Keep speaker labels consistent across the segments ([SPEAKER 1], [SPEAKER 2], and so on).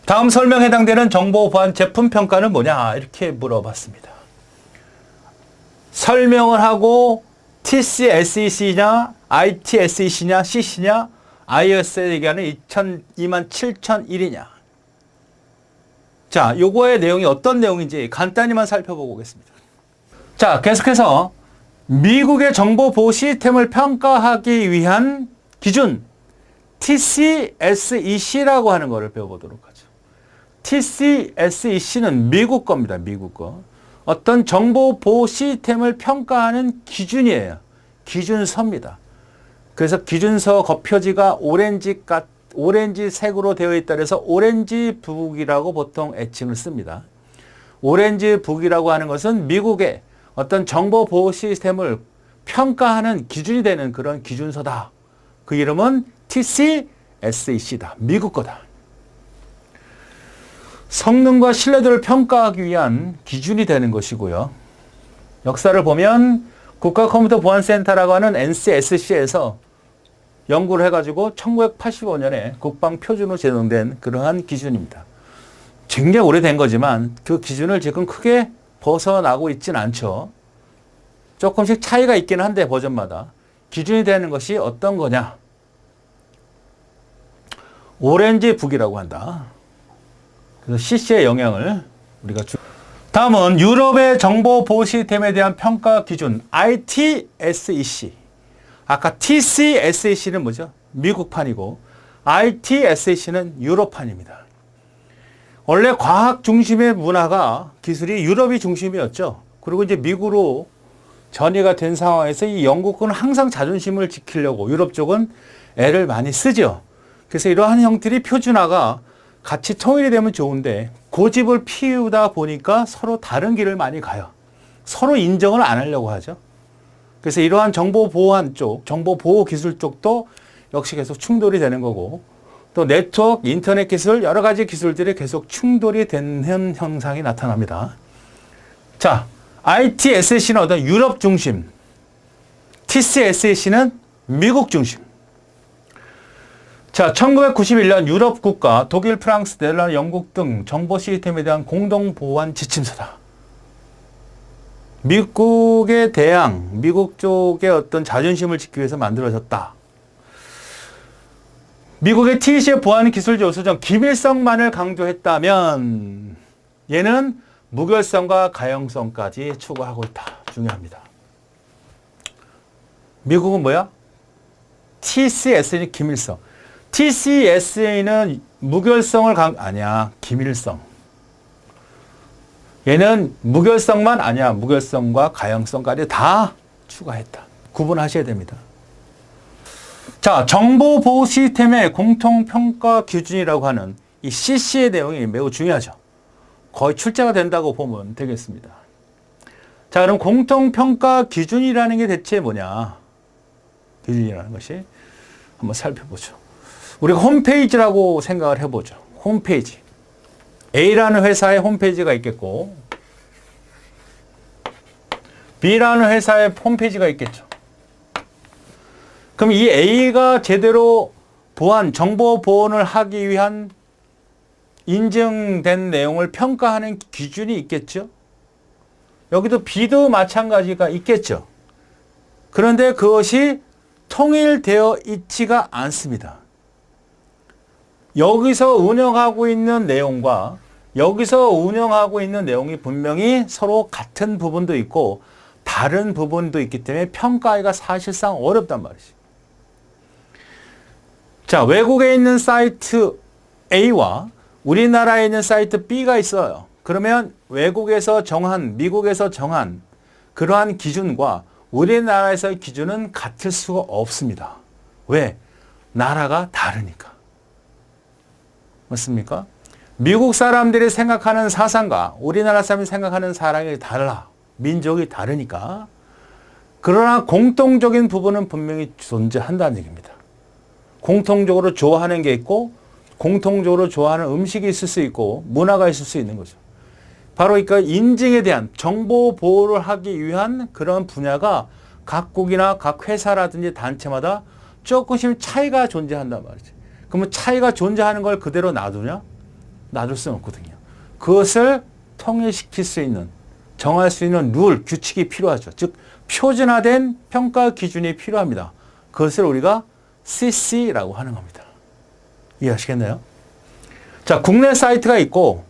[SPEAKER 1] 다음 설명에 해당되는 정보 보안 제품 평가는 뭐냐? 이렇게 물어봤습니다. 설명을 하고 TCSEC냐, ITSEC냐, CC냐, IS에 얘기하는 27001이냐. 자, 요거의 내용이 어떤 내용인지 간단히만 살펴보고 오겠습니다. 자, 계속해서 미국의 정보 보호 시스템을 평가하기 위한 기준 TCSEC라고 하는 것을 배워보도록 하죠. TCSEC는 미국 겁니다. 미국 거. 어떤 정보 보호 시스템을 평가하는 기준이에요. 기준서입니다. 그래서 기준서 겉표지가 오렌지색으로 되어 있다 그래서 오렌지북이라고 보통 애칭을 씁니다. 오렌지북이라고 하는 것은 미국의 어떤 정보 보호 시스템을 평가하는 기준이 되는 그런 기준서다. 그 이름은 TCSEC다. 미국 거다. 성능과 신뢰도를 평가하기 위한 기준이 되는 것이고요. 역사를 보면 국가컴퓨터보안센터라고 하는 NCSC에서 연구를 해가지고 1985년에 국방표준으로 제정된 그러한 기준입니다. 굉장히 오래된 거지만 그 기준을 지금 크게 벗어나고 있진 않죠. 조금씩 차이가 있기는 한데 버전마다 기준이 되는 것이 어떤 거냐. 오렌지북이라고 한다. 그래서 CC의 영향을 우리가 다음은 유럽의 정보 보호 시스템에 대한 평가 기준 ITSEC. 아까 TCSEC는 뭐죠? 미국판이고 ITSEC는 유럽판입니다. 원래 과학 중심의 문화가 기술이 유럽이 중심이었죠. 그리고 이제 미국으로 전이가 된 상황에서 이 영국은 항상 자존심을 지키려고 유럽 쪽은 애를 많이 쓰죠. 그래서 이러한 형태의 표준화가 같이 통일이 되면 좋은데 고집을 피우다 보니까 서로 다른 길을 많이 가요. 서로 인정을 안 하려고 하죠. 그래서 이러한 정보 보호한 쪽, 정보 보호 기술 쪽도 역시 계속 충돌이 되는 거고 또 네트워크, 인터넷 기술, 여러 가지 기술들이 계속 충돌이 되는 현상이 나타납니다. 자, ITSC는 어떤 유럽 중심, TCSC는 미국 중심. 자, 1991년 유럽 국가, 독일, 프랑스, 네덜란드, 영국 등 정보 시스템에 대한 공동 보안 지침서다. 미국의 대항, 미국 쪽의 어떤 자존심을 지키기 위해서 만들어졌다. 미국의 TC의 보안 기술 요소정 기밀성만을 강조했다면 얘는 무결성과 가용성까지 추구하고 있다. 중요합니다. 미국은 뭐야? TCS는 기밀성. TCSA는 무결성을 아니야. 기밀성. 얘는 무결성만 아니야. 무결성과 가용성까지 다 추가했다. 구분하셔야 됩니다. 자, 정보보호 시스템의 공통평가 기준이라고 하는 이 CC의 내용이 매우 중요하죠. 거의 출제가 된다고 보면 되겠습니다. 자, 그럼 공통평가 기준이라는 게 대체 뭐냐? 기준이라는 것이 한번 살펴보죠. 우리가 홈페이지라고 생각을 해보죠. 홈페이지. A라는 회사의 홈페이지가 있겠고 B라는 회사의 홈페이지가 있겠죠. 그럼 이 A가 제대로 정보 보호를 하기 위한 인증된 내용을 평가하는 기준이 있겠죠. 여기도 B도 마찬가지가 있겠죠. 그런데 그것이 통일되어 있지가 않습니다. 여기서 운영하고 있는 내용과 여기서 운영하고 있는 내용이 분명히 서로 같은 부분도 있고 다른 부분도 있기 때문에 평가하기가 사실상 어렵단 말이지. 자, 외국에 있는 사이트 A와 우리나라에 있는 사이트 B가 있어요. 그러면 외국에서 정한, 미국에서 정한 그러한 기준과 우리나라에서의 기준은 같을 수가 없습니다. 왜? 나라가 다르니까. 맞습니까? 미국 사람들이 생각하는 사상과 우리나라 사람이 생각하는 사상이 달라. 민족이 다르니까. 그러나 공통적인 부분은 분명히 존재한다는 얘기입니다. 공통적으로 좋아하는 게 있고 공통적으로 좋아하는 음식이 있을 수 있고 문화가 있을 수 있는 거죠. 바로 그러니까 인증에 대한 정보 보호를 하기 위한 그런 분야가 각국이나 각 회사라든지 단체마다 조금씩 차이가 존재한단 말이지. 그러면 차이가 존재하는 걸 그대로 놔두냐? 놔둘 수는 없거든요. 그것을 통일시킬 수 있는, 정할 수 있는 룰, 규칙이 필요하죠. 즉 표준화된 평가 기준이 필요합니다. 그것을 우리가 CC라고 하는 겁니다. 이해하시겠나요? 자, 국내 사이트가 있고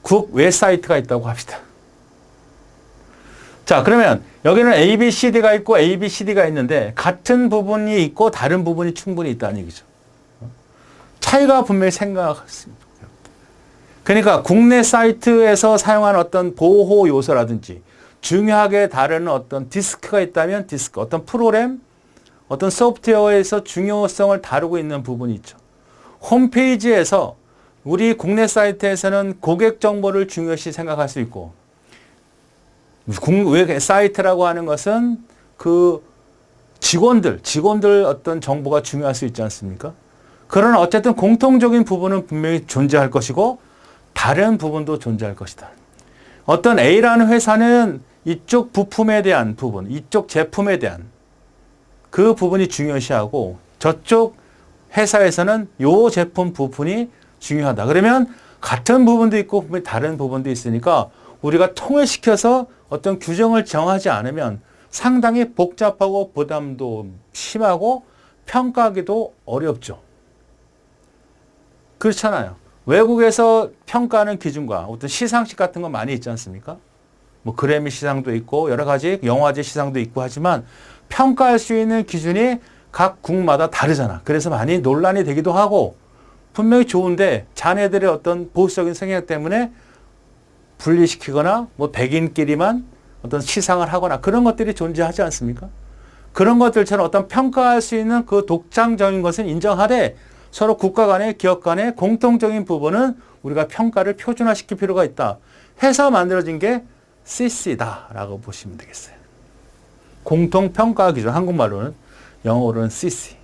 [SPEAKER 1] 국외 사이트가 있다고 합시다. 자, 그러면 여기는 ABCD가 있고 ABCD가 있는데 같은 부분이 있고 다른 부분이 충분히 있다는 얘기죠. 차이가 분명히 생각했습니다. 그러니까 국내 사이트에서 사용하는 어떤 보호 요소라든지 중요하게 다루는 어떤 디스크가 있다면 디스크, 어떤 프로그램, 어떤 소프트웨어에서 중요성을 다루고 있는 부분이 있죠. 홈페이지에서 우리 국내 사이트에서는 고객 정보를 중요시 생각할 수 있고 국외 사이트라고 하는 것은 그 직원들 어떤 정보가 중요할 수 있지 않습니까? 그러나 어쨌든 공통적인 부분은 분명히 존재할 것이고 다른 부분도 존재할 것이다. 어떤 A라는 회사는 이쪽 부품에 대한 부분, 이쪽 제품에 대한 그 부분이 중요시하고 저쪽 회사에서는 이 제품 부분이 중요하다. 그러면 같은 부분도 있고 다른 부분도 있으니까 우리가 통일시켜서 어떤 규정을 정하지 않으면 상당히 복잡하고 부담도 심하고 평가하기도 어렵죠. 그렇잖아요. 외국에서 평가하는 기준과 어떤 시상식 같은 거 많이 있지 않습니까? 뭐 그래미 시상도 있고 여러 가지 영화제 시상도 있고 하지만 평가할 수 있는 기준이 각 국마다 다르잖아. 그래서 많이 논란이 되기도 하고 분명히 좋은데 자네들의 어떤 보수적인 성향 때문에 분리시키거나 뭐 백인끼리만 어떤 시상을 하거나 그런 것들이 존재하지 않습니까? 그런 것들처럼 어떤 평가할 수 있는 그 독창적인 것은 인정하되 서로 국가 간의 기업 간의 공통적인 부분은 우리가 평가를 표준화시킬 필요가 있다. 해서 만들어진 게 CC다라고 보시면 되겠어요. 공통평가 기준, 한국말로는, 영어로는 CC.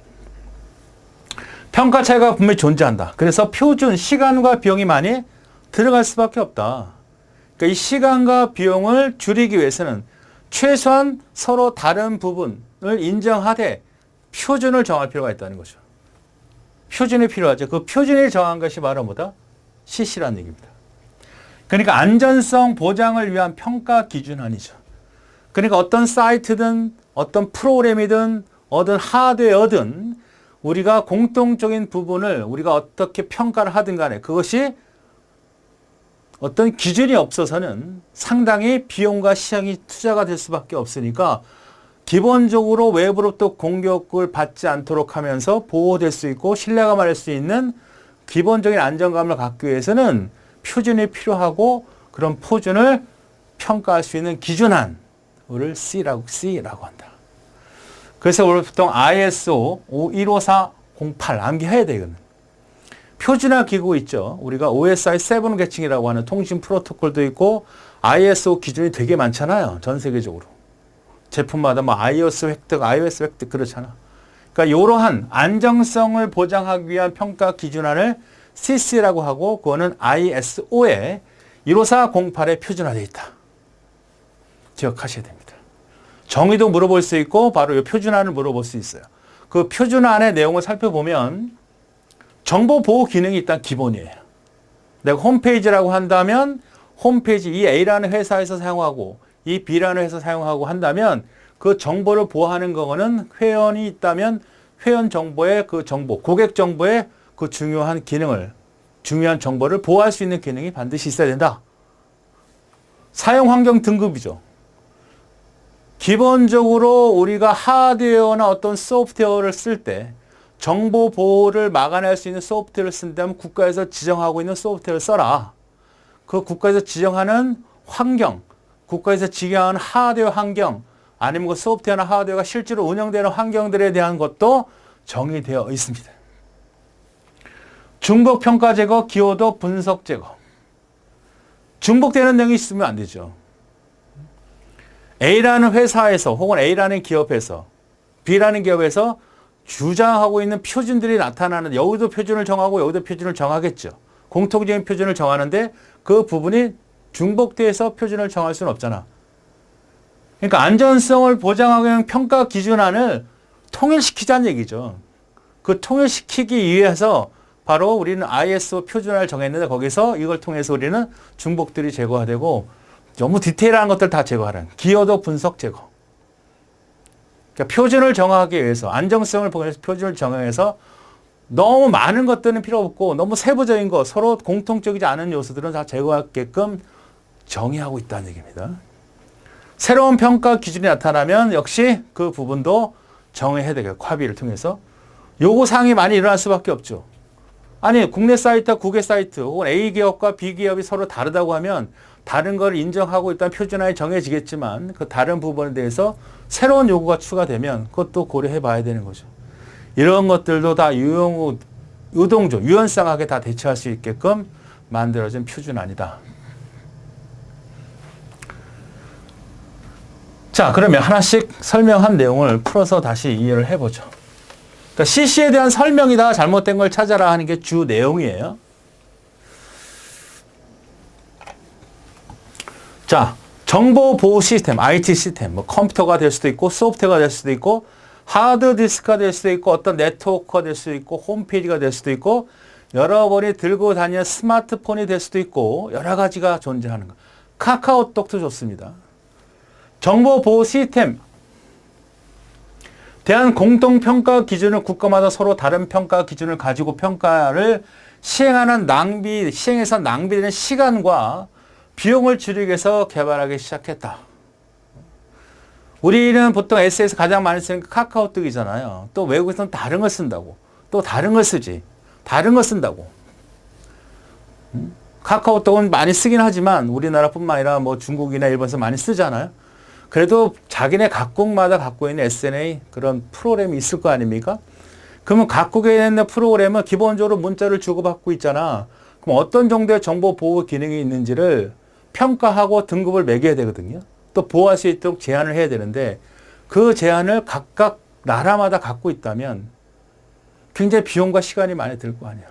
[SPEAKER 1] 평가 차이가 분명히 존재한다. 그래서 표준, 시간과 비용이 많이 들어갈 수밖에 없다. 그러니까 이 시간과 비용을 줄이기 위해서는 최소한 서로 다른 부분을 인정하되 표준을 정할 필요가 있다는 거죠. 표준이 필요하죠. 그 표준이 정한 것이 바로 뭐다? CC라는 얘기입니다. 그러니까 안전성 보장을 위한 평가 기준안이죠. 그러니까 어떤 사이트든 어떤 프로그램이든 어떤 하드웨어든 우리가 공통적인 부분을 우리가 어떻게 평가를 하든 간에 그것이 어떤 기준이 없어서는 상당히 비용과 시간이 투자가 될 수밖에 없으니까 기본적으로 외부로부터 공격을 받지 않도록 하면서 보호될 수 있고 신뢰감을 할 수 있는 기본적인 안정감을 갖기 위해서는 표준이 필요하고 그런 표준을 평가할 수 있는 기준안을 C라고 한다. 그래서 우리 보통 ISO 15408 암기해야 되거든. 표준화 기구 있죠. 우리가 OSI 7 계층이라고 하는 통신 프로토콜도 있고 ISO 기준이 되게 많잖아요. 전 세계적으로. 제품마다 뭐 iOS 획득 그렇잖아. 그러니까 이러한 안정성을 보장하기 위한 평가 기준안을 CC라고 하고 그거는 ISO에 15408에 표준화되어 있다. 기억하셔야 됩니다. 정의도 물어볼 수 있고 바로 이 표준안을 물어볼 수 있어요. 그 표준안의 내용을 살펴보면 정보 보호 기능이 일단 기본이에요. 내가 홈페이지라고 한다면 홈페이지 이 A라는 회사에서 사용하고 이 B라는 회사에서 사용하고 한다면 그 정보를 보호하는 거는 회원이 있다면 회원 정보의 그 정보, 고객 정보의 그 중요한 정보를 보호할 수 있는 기능이 반드시 있어야 된다. 사용 환경 등급이죠. 기본적으로 우리가 하드웨어나 어떤 소프트웨어를 쓸 때 정보 보호를 막아낼 수 있는 소프트웨어를 쓴다면 국가에서 지정하고 있는 소프트웨어를 써라. 그 국가에서 지정하는 환경, 국가에서 지정하는 하드웨어 환경, 아니면 그 소프트웨어나 하드웨어가 실제로 운영되는 환경들에 대한 것도 정의되어 있습니다. 중복 평가 제거, 기여도 분석 제거. 중복되는 내용이 있으면 안 되죠. A라는 회사에서 혹은 A라는 기업에서 B라는 기업에서 주장하고 있는 표준들이 나타나는데 여기도 표준을 정하고 여기도 표준을 정하겠죠. 공통적인 표준을 정하는데 그 부분이 중복돼서 표준을 정할 수는 없잖아. 그러니까 안전성을 보장하기 위한 평가 기준안을 통일시키자는 얘기죠. 그 통일시키기 위해서 바로 우리는 ISO 표준화를 정했는데 거기서 이걸 통해서 우리는 중복들이 제거가 되고 너무 디테일한 것들 다 제거하는 기여도 분석 제거. 그러니까 표준을 정하기 위해서 안정성을 보기 위해서 표준을 정해서 너무 많은 것들은 필요 없고 너무 세부적인 거 서로 공통적이지 않은 요소들은 다 제거하게끔 정의하고 있다는 얘기입니다. 새로운 평가 기준이 나타나면 역시 그 부분도 정의해야 되겠고 합의를 통해서 요구사항이 많이 일어날 수밖에 없죠. 아니 국내 사이트와 국외 사이트 혹은 A 기업과 B 기업이 서로 다르다고 하면 다른 걸 인정하고 일단 표준화에 정해지겠지만 그 다른 부분에 대해서 새로운 요구가 추가되면 그것도 고려해 봐야 되는 거죠. 이런 것들도 다 유동적, 유연성하게 다 대처할 수 있게끔 만들어진 표준안이다. 자, 그러면 하나씩 설명한 내용을 풀어서 다시 이해를 해보죠. 그러니까 CC에 대한 설명이 다 잘못된 걸 찾아라 하는 게 주 내용이에요. 자, 정보보호 시스템, IT 시스템, 뭐 컴퓨터가 될 수도 있고 소프트웨어가 될 수도 있고 하드디스크가 될 수도 있고 어떤 네트워크가 될 수도 있고 홈페이지가 될 수도 있고 여러분이 들고 다니는 스마트폰이 될 수도 있고 여러 가지가 존재하는 거. 카카오톡도 좋습니다. 정보보호 시스템 대한 공통평가 기준을 국가마다 서로 다른 평가 기준을 가지고 평가를 시행해서 낭비되는 시간과 비용을 줄이기 위해서 개발하기 시작했다. 우리는 보통 SNS에서 가장 많이 쓰는 게 카카오톡이잖아요. 또 외국에서는 다른 걸 쓴다고. 또 다른 걸 쓰지. 다른 걸 쓴다고. 카카오톡은 많이 쓰긴 하지만 우리나라뿐만 아니라 뭐 중국이나 일본에서 많이 쓰잖아요. 그래도 자기네 각국마다 갖고 있는 SNA 그런 프로그램이 있을 거 아닙니까? 그러면 각국에 있는 프로그램은 기본적으로 문자를 주고받고 있잖아. 그럼 어떤 정도의 정보 보호 기능이 있는지를 평가하고 등급을 매겨야 되거든요. 또 보호할 수 있도록 제한을 해야 되는데 그 제한을 각각 나라마다 갖고 있다면 굉장히 비용과 시간이 많이 들 거 아니야.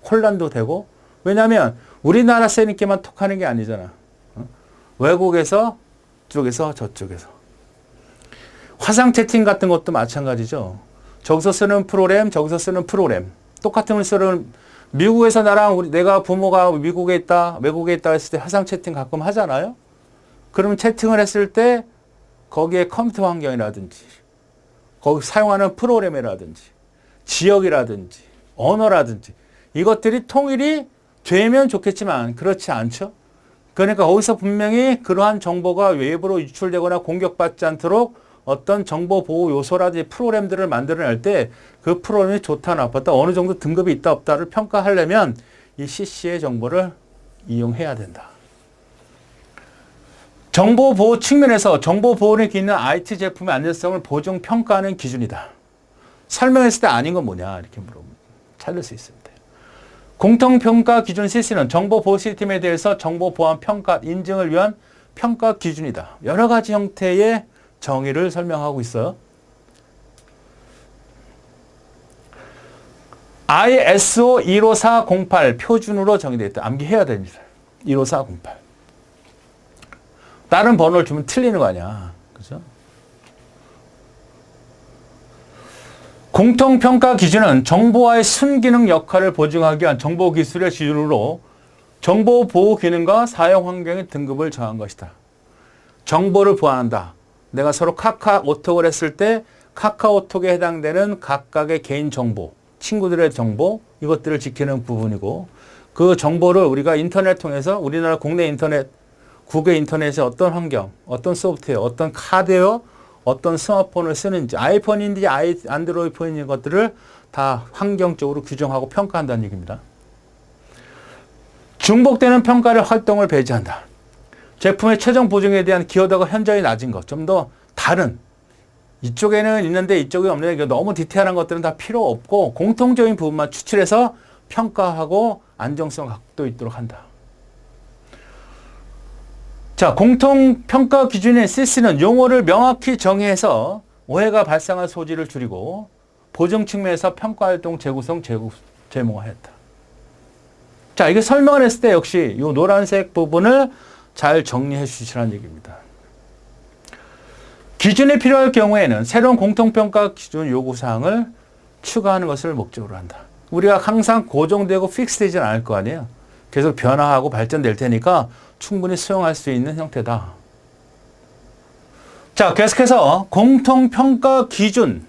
[SPEAKER 1] 혼란도 되고 왜냐하면 우리나라 쌤님께만 톡하는 게 아니잖아. 외국에서 쪽에서 저쪽에서 화상 채팅 같은 것도 마찬가지죠. 저기서 쓰는 프로그램 저기서 쓰는 프로그램 똑같은 걸 쓰는 미국에서 내가 부모가 미국에 있다 외국에 있다 했을 때 화상 채팅 가끔 하잖아요. 그러면 채팅을 했을 때 거기에 컴퓨터 환경이라든지 거기 사용하는 프로그램이라든지 지역이라든지 언어라든지 이것들이 통일이 되면 좋겠지만 그렇지 않죠. 그러니까 거기서 분명히 그러한 정보가 외부로 유출되거나 공격받지 않도록 어떤 정보 보호 요소라든지 프로그램들을 만들어낼 때 그 프로그램이 좋다 나쁘다 어느 정도 등급이 있다 없다를 평가하려면 이 CC의 정보를 이용해야 된다. 정보 보호 측면에서 정보 보호에 기는 IT 제품의 안전성을 보증 평가하는 기준이다. 설명했을 때 아닌 건 뭐냐 이렇게 물어보면 찾을 수 있습니다. 공통평가 기준 CC는 정보보호 시스템에 대해서 정보보안 평가 인증을 위한 평가 기준이다. 여러 가지 형태의 정의를 설명하고 있어요. ISO 15408 표준으로 정의되어 있다. 암기해야 됩니다. 15408. 다른 번호를 주면 틀리는 거 아니야. 그죠? 공통평가 기준은 정보와의 순기능 역할을 보증하기 위한 정보기술의 기준으로 정보보호 기능과 사용 환경의 등급을 정한 것이다. 정보를 보호한다. 내가 서로 카카오톡을 했을 때 카카오톡에 해당되는 각각의 개인 정보, 친구들의 정보 이것들을 지키는 부분이고 그 정보를 우리가 인터넷 통해서 우리나라 국내 인터넷, 국외 인터넷의 어떤 환경, 어떤 소프트웨어, 어떤 카드웨어 어떤 스마트폰을 쓰는지 아이폰인지 안드로이드 폰인 것들을 다 환경적으로 규정하고 평가한다는 얘기입니다. 중복되는 평가를 활동을 배제한다. 제품의 최종 보증에 대한 기여도가 현저히 낮은 것, 좀 더 다른 이쪽에는 있는데 이쪽에 없는 너무 디테일한 것들은 다 필요 없고 공통적인 부분만 추출해서 평가하고 안정성 갖고 있도록 한다. 자, 공통평가 기준인 CC는 용어를 명확히 정의해서 오해가 발생할 소지를 줄이고 보증 측면에서 평가활동 재구성, 재무화했다. 자, 이게 설명을 했을 때 역시 이 노란색 부분을 잘 정리해 주시라는 얘기입니다. 기준이 필요할 경우에는 새로운 공통평가 기준 요구사항을 추가하는 것을 목적으로 한다. 우리가 항상 고정되고 픽스되진 않을 거 아니에요. 계속 변화하고 발전될 테니까 충분히 수용할 수 있는 형태다. 자, 계속해서 공통평가 기준에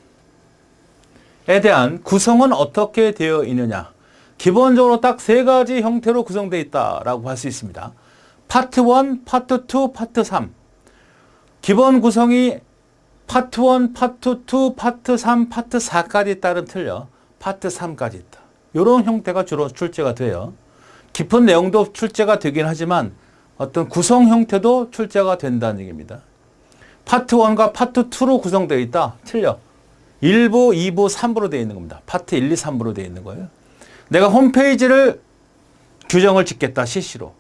[SPEAKER 1] 대한 구성은 어떻게 되어 있느냐. 기본적으로 딱 세 가지 형태로 구성되어 있다라고 할 수 있습니다. 파트 1, 파트 2, 파트 3. 기본 구성이 파트 1, 파트 2, 파트 3, 파트 4까지 따른 틀려 파트 3까지 있다. 이런 형태가 주로 출제가 돼요. 깊은 내용도 출제가 되긴 하지만 어떤 구성 형태도 출제가 된다는 얘기입니다. 파트 1과 파트 2로 구성되어 있다. 틀려. 1부, 2부, 3부로 되어 있는 겁니다. 파트 1, 2, 3부로 되어 있는 거예요. 내가 홈페이지를 규정을 짓겠다. CC로.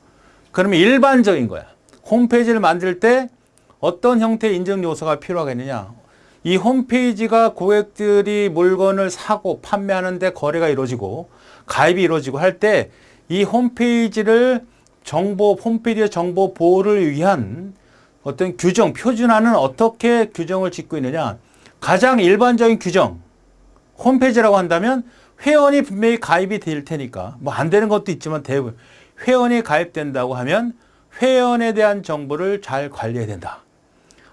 [SPEAKER 1] 그러면 일반적인 거야. 홈페이지를 만들 때 어떤 형태의 인증 요소가 필요하겠느냐. 이 홈페이지가 고객들이 물건을 사고 판매하는데 거래가 이루어지고 가입이 이루어지고 할 때 이 홈페이지의 정보 보호를 위한 어떤 규정, 표준화는 어떻게 규정을 짓고 있느냐. 가장 일반적인 규정, 홈페이지라고 한다면 회원이 분명히 가입이 될 테니까 뭐 안 되는 것도 있지만 대부분 회원이 가입된다고 하면 회원에 대한 정보를 잘 관리해야 된다.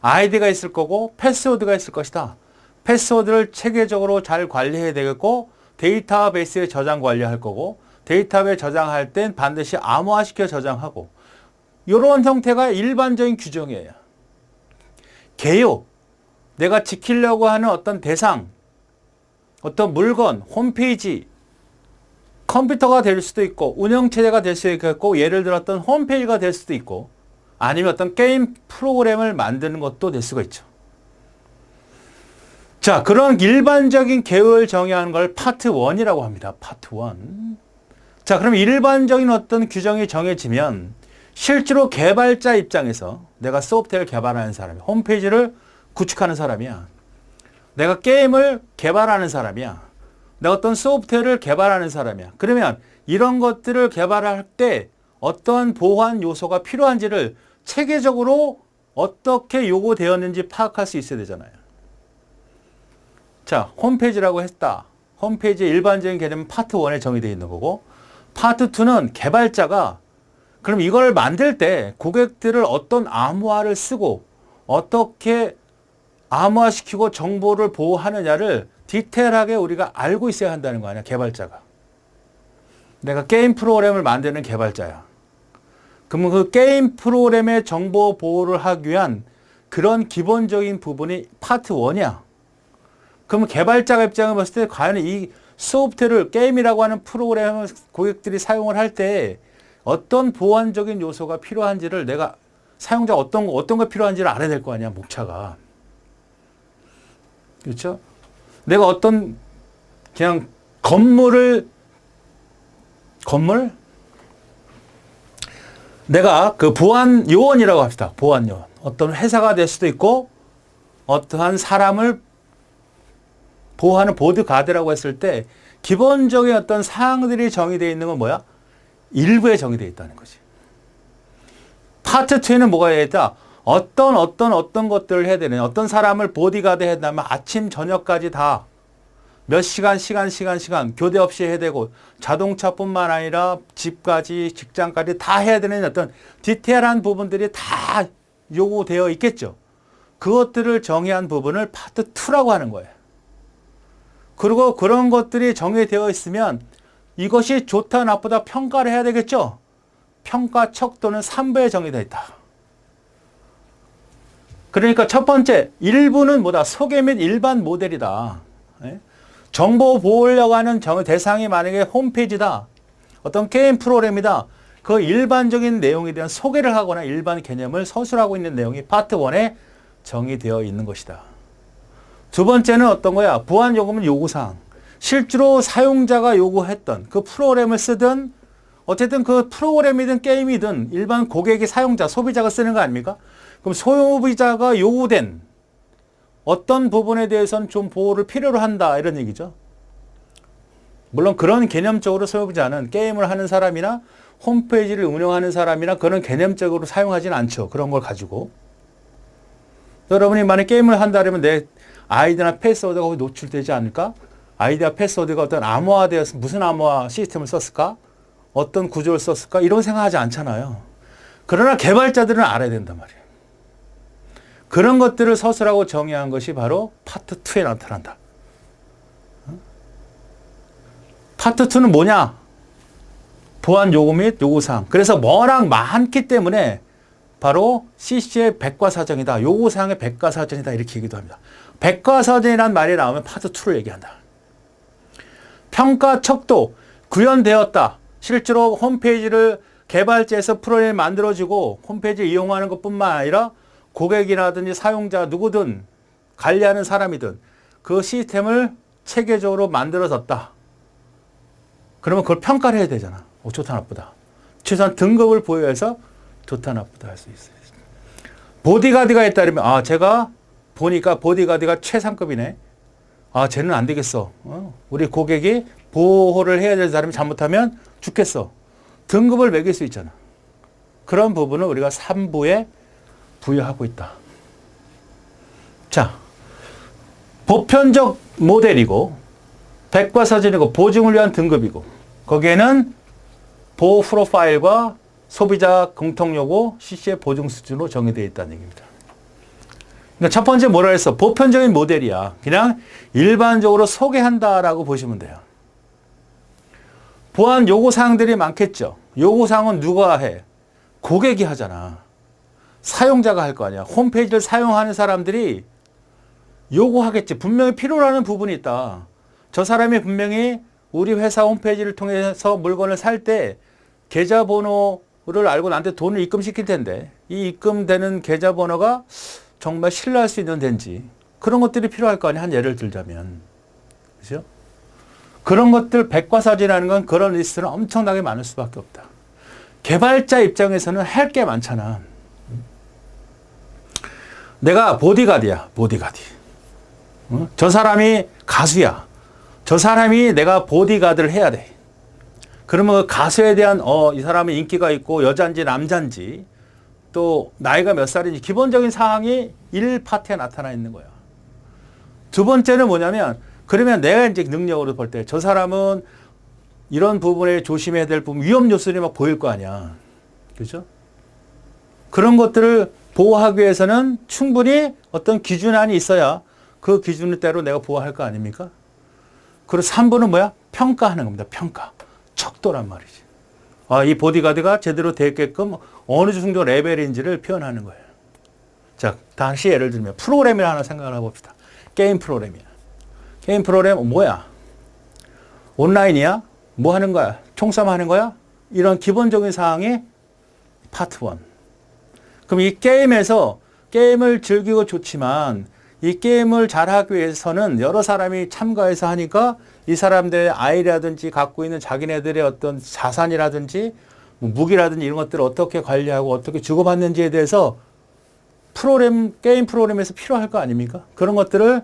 [SPEAKER 1] 아이디가 있을 거고 패스워드가 있을 것이다. 패스워드를 체계적으로 잘 관리해야 되겠고 데이터베이스에 저장 관리할 거고 데이터베이스에 저장할 땐 반드시 암호화시켜 저장하고 이런 형태가 일반적인 규정이에요. 개요, 내가 지키려고 하는 어떤 대상, 어떤 물건, 홈페이지, 컴퓨터가 될 수도 있고 운영체제가 될 수도 있고 예를 들어 어떤 홈페이지가 될 수도 있고 아니면 어떤 게임 프로그램을 만드는 것도 될 수가 있죠. 자, 그런 일반적인 계율을 정의하는 걸 파트 1이라고 합니다. 파트 1. 자, 그럼 일반적인 어떤 규정이 정해지면 실제로 개발자 입장에서 내가 소프트웨어를 개발하는 사람이야. 홈페이지를 구축하는 사람이야. 내가 게임을 개발하는 사람이야. 내가 어떤 소프트웨어를 개발하는 사람이야. 그러면 이런 것들을 개발할 때 어떤 보완 요소가 필요한지를 체계적으로 어떻게 요구되었는지 파악할 수 있어야 되잖아요. 자, 홈페이지라고 했다. 홈페이지의 일반적인 개념은 파트 1에 정의되어 있는 거고 파트 2는 개발자가 그럼 이걸 만들 때 고객들을 어떤 암호화를 쓰고 어떻게 암호화시키고 정보를 보호하느냐를 디테일하게 우리가 알고 있어야 한다는 거 아니야, 개발자가. 내가 게임 프로그램을 만드는 개발자야. 그러면 그 게임 프로그램의 정보 보호를 하기 위한 그런 기본적인 부분이 파트 1이야. 그러면 개발자가 입장을 봤을 때 과연 이 소프트웨어를 게임이라고 하는 프로그램을 고객들이 사용을 할 때 어떤 보완적인 요소가 필요한지를 내가 사용자가 어떤 거 필요한지를 알아야 될 거 아니야, 목차가. 그렇죠? 내가 어떤 그냥 건물 내가 그 보안 요원이라고 합시다. 보안 요원. 어떤 회사가 될 수도 있고 어떠한 사람을 보호하는 보드가드라고 했을 때 기본적인 어떤 사항들이 정의되어 있는 건 뭐야? 일부에 정의되어 있다는 거지. 파트 2에는 뭐가 해야 되다? 어떤 것들을 해야 되느냐. 어떤 사람을 보디가드 해야 된다면 아침, 저녁까지 다 몇 시간 교대 없이 해야 되고 자동차뿐만 아니라 집까지 직장까지 다 해야 되는 어떤 디테일한 부분들이 다 요구되어 있겠죠. 그것들을 정의한 부분을 파트 2라고 하는 거예요. 그리고 그런 것들이 정의되어 있으면 이것이 좋다 나쁘다 평가를 해야 되겠죠. 평가 척도는 3부에 정의되어 있다. 그러니까 첫 번째 1부는 뭐다? 소개 및 일반 모델이다. 정보 보호하려고 하는 대상이 만약에 홈페이지다. 어떤 게임 프로그램이다. 그 일반적인 내용에 대한 소개를 하거나 일반 개념을 서술하고 있는 내용이 파트 1에 정의되어 있는 것이다. 두 번째는 어떤 거야? 보안 요구는 요구사항. 실제로 사용자가 요구했던 그 프로그램을 쓰든 어쨌든 그 프로그램이든 게임이든 일반 고객이 사용자, 소비자가 쓰는 거 아닙니까? 그럼 소비자가 요구된 어떤 부분에 대해서는 좀 보호를 필요로 한다 이런 얘기죠. 물론 그런 개념적으로 소비자는 게임을 하는 사람이나 홈페이지를 운영하는 사람이나 그런 개념적으로 사용하지는 않죠. 그런 걸 가지고. 여러분이 만약 게임을 한다면 내 아이디나 패스워드가 거기 노출되지 않을까? 아이디와 패스워드가 어떤 암호화되어서 무슨 암호화 시스템을 썼을까? 어떤 구조를 썼을까? 이런 생각하지 않잖아요. 그러나 개발자들은 알아야 된단 말이에요. 그런 것들을 서술하고 정의한 것이 바로 파트 2에 나타난다. 파트 2는 뭐냐? 보안 요구 및 요구사항. 그래서 워낙 많기 때문에 바로 CC의 백과사전이다. 요구사항의 백과사전이다. 이렇게 얘기도 합니다. 백과사전이라는 말이 나오면 파트 2를 얘기한다. 평가 척도 구현되었다. 실제로 홈페이지를 개발자에서 프로그램을 만들어지고 홈페이지를 이용하는 것뿐만 아니라 고객이라든지 사용자 누구든 관리하는 사람이든 그 시스템을 체계적으로 만들어졌다. 그러면 그걸 평가를 해야 되잖아. 좋다 나쁘다. 최소한 등급을 보여서 좋다 나쁘다 할 수 있어요. 보디가드가 있다면 제가 보니까 보디가드가 최상급이네. 쟤는 안 되겠어. 우리 고객이 보호를 해야 될 사람이 잘못하면 죽겠어. 등급을 매길 수 있잖아. 그런 부분을 우리가 3부에 부여하고 있다. 자, 보편적 모델이고 백과사전이고 보증을 위한 등급이고 거기에는 보호 프로파일과 소비자 공통요구 CC의 보증 수준으로 정의되어 있다는 얘기입니다. 그러니까 첫 번째 뭐라 했어? 보편적인 모델이야. 그냥 일반적으로 소개한다라고 보시면 돼요. 보안 요구사항들이 많겠죠. 요구사항은 누가 해? 고객이 하잖아. 사용자가 할 거 아니야. 홈페이지를 사용하는 사람들이 요구하겠지. 분명히 필요로 하는 부분이 있다. 저 사람이 분명히 우리 회사 홈페이지를 통해서 물건을 살 때 계좌번호를 알고 나한테 돈을 입금시킬 텐데 이 입금되는 계좌번호가 정말 신뢰할 수 있는 데인지 그런 것들이 필요할 거 아니야. 한 예를 들자면. 그죠? 그런 것들 백과사전이라는 건 그런 리스트는 엄청나게 많을 수밖에 없다. 개발자 입장에서는 할 게 많잖아. 내가 보디가드야. 보디가드. 저 사람이 가수야. 저 사람이 내가 보디가드를 해야 돼. 그러면 그 가수에 대한 이 사람은 인기가 있고 여잔지 남잔지 또 나이가 몇 살인지 기본적인 사항이 1파트에 나타나 있는 거야. 두 번째는 뭐냐면 그러면 내가 이제 능력으로 볼 때 저 사람은 이런 부분에 조심해야 될 부분 위험 요소들이 막 보일 거 아니야. 그렇죠? 그런 것들을 보호하기 위해서는 충분히 어떤 기준안이 있어야 그 기준대로 내가 보호할 거 아닙니까? 그리고 3번은 뭐야? 평가하는 겁니다. 평가. 척도란 말이지. 이 보디가드가 제대로 되게끔 어느 정도 레벨인지를 표현하는 거예요. 자, 다시 예를 들면 프로그램을 하나 생각을 해봅시다. 게임 프로그램이야. 게임 프로그램 뭐야? 온라인이야? 뭐 하는 거야? 총싸움 하는 거야? 이런 기본적인 사항이 파트 1. 그럼 이 게임에서 게임을 즐기고 좋지만 이 게임을 잘하기 위해서는 여러 사람이 참가해서 하니까 이 사람들의 아이라든지 갖고 있는 자기네들의 어떤 자산이라든지 무기라든지 이런 것들을 어떻게 관리하고 어떻게 주고받는지에 대해서 게임 프로그램에서 필요할 거 아닙니까? 그런 것들을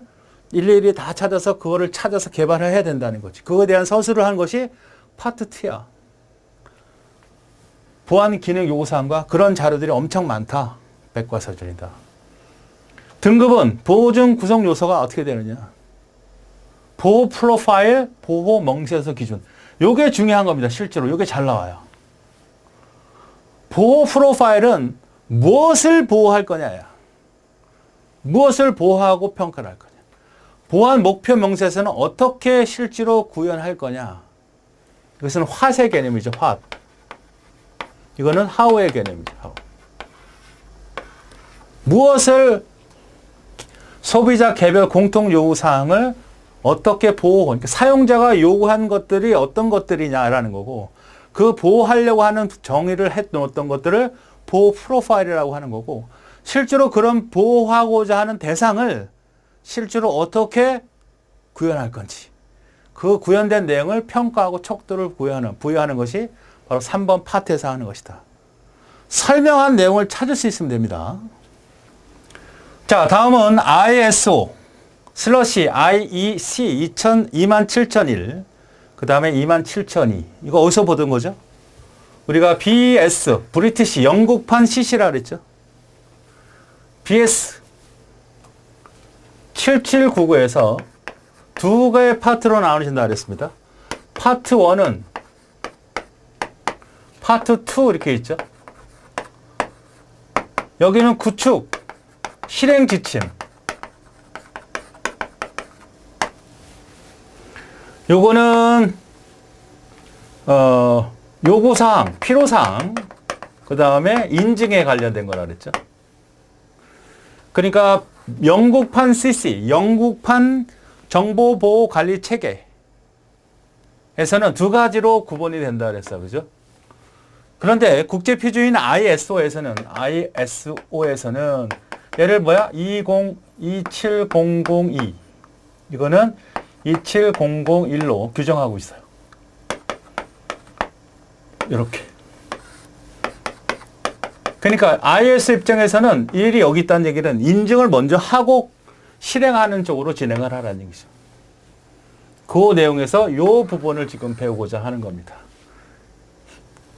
[SPEAKER 1] 일일이 다 찾아서 그거를 찾아서 개발을 해야 된다는 거지. 그거에 대한 서술을 한 것이 파트 2야. 보안 기능 요구사항과 그런 자료들이 엄청 많다. 백과사전이다. 등급은 보증 구성 요소가 어떻게 되느냐. 보호 프로파일, 보호 멍세서 기준. 요게 중요한 겁니다. 실제로. 요게 잘 나와요. 보호 프로파일은 무엇을 보호할 거냐야. 무엇을 보호하고 평가를 할 거냐. 보안 목표 명세서는 어떻게 실제로 구현할 거냐. 이것은 what의 개념이죠. what. 이거는 how의 개념이죠. how. 무엇을 소비자 개별 공통 요구사항을 어떻게 보호, 그러니까 사용자가 요구한 것들이 어떤 것들이냐라는 거고 그 보호하려고 하는 정의를 해놓았던 것들을 보호 프로파일이라고 하는 거고 실제로 그런 보호하고자 하는 대상을 실제로 어떻게 구현할 건지 그 구현된 내용을 평가하고 척도를 부여하는 것이 바로 3번 파트에서 하는 것이다. 설명한 내용을 찾을 수 있으면 됩니다. 자, 다음은 ISO IEC 27001 그 다음에 27002 이거 어디서 보던 거죠? 우리가 BS 브리티시 영국판 CC라 그랬죠. BS 7799에서 두 개의 파트로 나누신다 그랬습니다. 파트 1은 파트 2 이렇게 있죠. 여기는 구축, 실행 지침. 요거는 요구사항, 필요사항, 그 다음에 인증에 관련된 거라 그랬죠. 그러니까 영국판 CC, 영국판 정보보호관리체계에서는 두 가지로 구분이 된다 그랬어요. 그죠? 그런데 국제표준인 ISO에서는 얘를 뭐야? 27002 이거는 27001로 규정하고 있어요. 이렇게. 그러니까 IS 입장에서는 일이 여기 있다는 얘기는 인증을 먼저 하고 실행하는 쪽으로 진행을 하라는 얘기죠. 그 내용에서 이 부분을 지금 배우고자 하는 겁니다.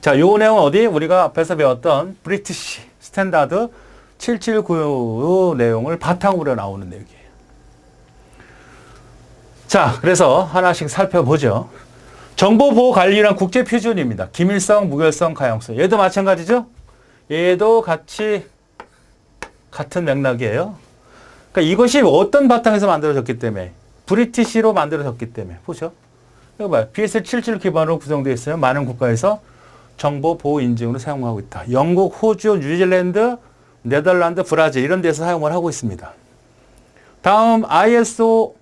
[SPEAKER 1] 자, 요 내용은 어디? 우리가 앞에서 배웠던 브리티시 스탠다드 779 내용을 바탕으로 나오는 내용이에요. 자, 그래서 하나씩 살펴보죠. 정보보호관리란 국제표준입니다. 기밀성, 무결성, 가용성. 얘도 마찬가지죠? 얘도 같이 같은 맥락이에요. 그러니까 이것이 어떤 바탕에서 만들어졌기 때문에 브리티시로 만들어졌기 때문에 보죠. 이거 봐요. BSL 77 기반으로 구성되어 있어요. 많은 국가에서 정보 보호 인증으로 사용하고 있다. 영국, 호주, 뉴질랜드, 네덜란드, 브라질 이런 데서 사용을 하고 있습니다. 다음 ISO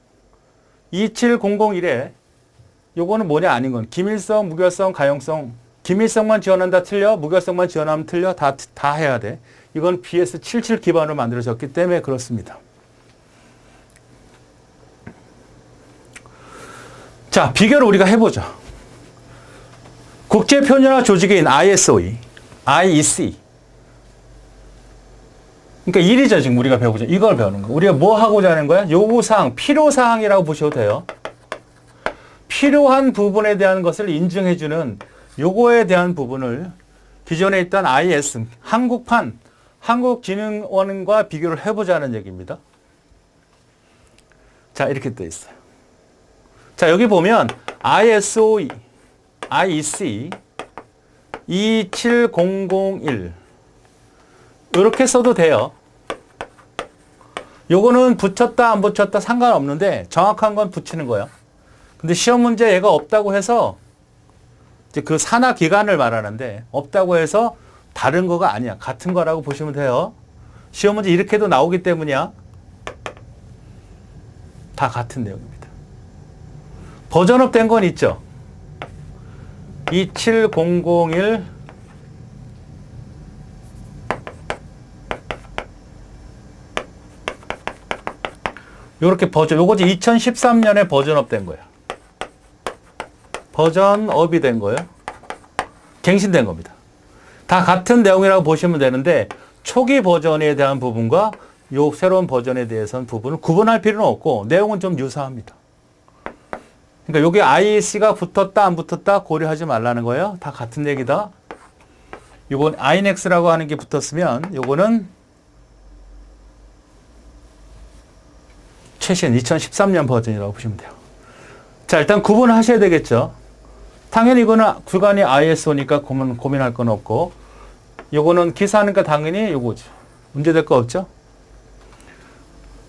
[SPEAKER 1] 27001에 요거는 뭐냐 아닌 건 기밀성, 무결성, 가용성. 기밀성만 지원한다 틀려, 무결성만 지원하면 틀려, 다 해야 돼. 이건 BS77 기반으로 만들어졌기 때문에 그렇습니다. 자, 비교를 우리가 해보죠. 국제표준화 조직인 ISOE, IEC. 그러니까 일이죠, 지금 우리가 배우죠. 이걸 배우는 거. 우리가 뭐 하고자 하는 거야? 요구사항, 필요사항이라고 보셔도 돼요. 필요한 부분에 대한 것을 인증해주는 요거에 대한 부분을 기존에 있던 IS, 한국판, 한국진흥원과 비교를 해보자는 얘기입니다. 자, 이렇게 돼 있어요. 자, 여기 보면 ISO, IEC 27001 이렇게 써도 돼요. 요거는 붙였다 안 붙였다 상관없는데 정확한 건 붙이는 거예요. 근데 시험 문제 얘가 없다고 해서 이제 그 산하 기간을 말하는데 없다고 해서 다른 거가 아니야. 같은 거라고 보시면 돼요. 시험 문제 이렇게도 나오기 때문이야. 다 같은 내용입니다. 버전업 된 건 있죠. 27001 요렇게 버전, 요거지 2013년에 버전업 된 거야. 버전업이 된 거예요. 갱신된 겁니다. 다 같은 내용이라고 보시면 되는데 초기 버전에 대한 부분과 요 새로운 버전에 대해서는 부분을 구분할 필요는 없고 내용은 좀 유사합니다. 그러니까 여기 IEC가 붙었다 안 붙었다 고려하지 말라는 거예요. 다 같은 얘기다. 이건 INEX라고 하는 게 붙었으면 요거는 최신 2013년 버전이라고 보시면 돼요. 자, 일단 구분하셔야 되겠죠. 당연히 이거는 구간이 ISO니까 고민할 건 없고 요거는 기사하니까 당연히 요거죠. 문제될 거 없죠.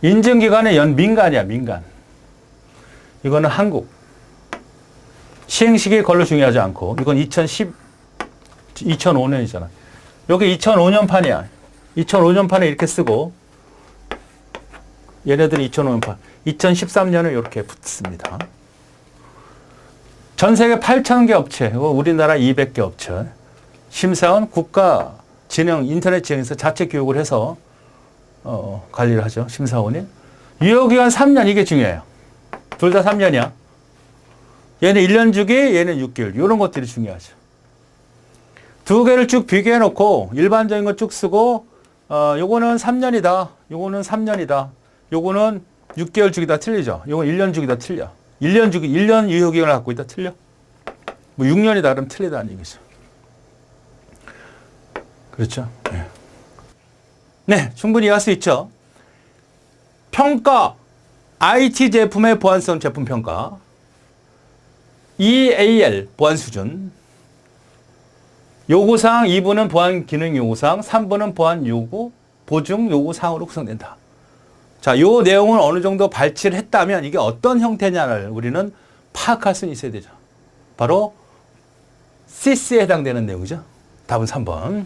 [SPEAKER 1] 인증기관은 민간이야, 민간. 이거는 한국. 시행시기 별로 중요하지 않고 이건 2005년이잖아. 여기 2005년판이야. 2005년판에 이렇게 쓰고 얘네들이 2005년판. 2013년에 이렇게 붙습니다. 전 세계 8,000개 업체, 우리나라 200개 업체. 심사원 국가진흥, 인터넷진흥에서 자체 교육을 해서 관리를 하죠. 심사원이. 유효기간 3년 이게 중요해요. 둘 다 3년이야. 얘는 1년 주기, 얘는 6개월. 이런 것들이 중요하죠. 두 개를 쭉 비교해 놓고 일반적인 거 쭉 쓰고 요거는 3년이다. 요거는 3년이다. 요거는 6개월 주기다 틀리죠. 요건 1년 주기다 틀려. 1년 주기, 1년 유효기간을 갖고 있다 틀려. 뭐 6년이다 그러면 틀리다는 얘기죠. 그렇죠. 네. 네, 충분히 이해할 수 있죠. 평가, IT 제품의 보안성 제품 평가, EAL 보안 수준, 요구사항 2부는 보안 기능 요구사항, 3부는 보안 요구, 보증 요구사항으로 구성된다. 자, 요 내용을 어느 정도 발치를 했다면 이게 어떤 형태냐를 우리는 파악할 수 있어야 되죠. 바로 CC에 해당되는 내용이죠. 답은 3번.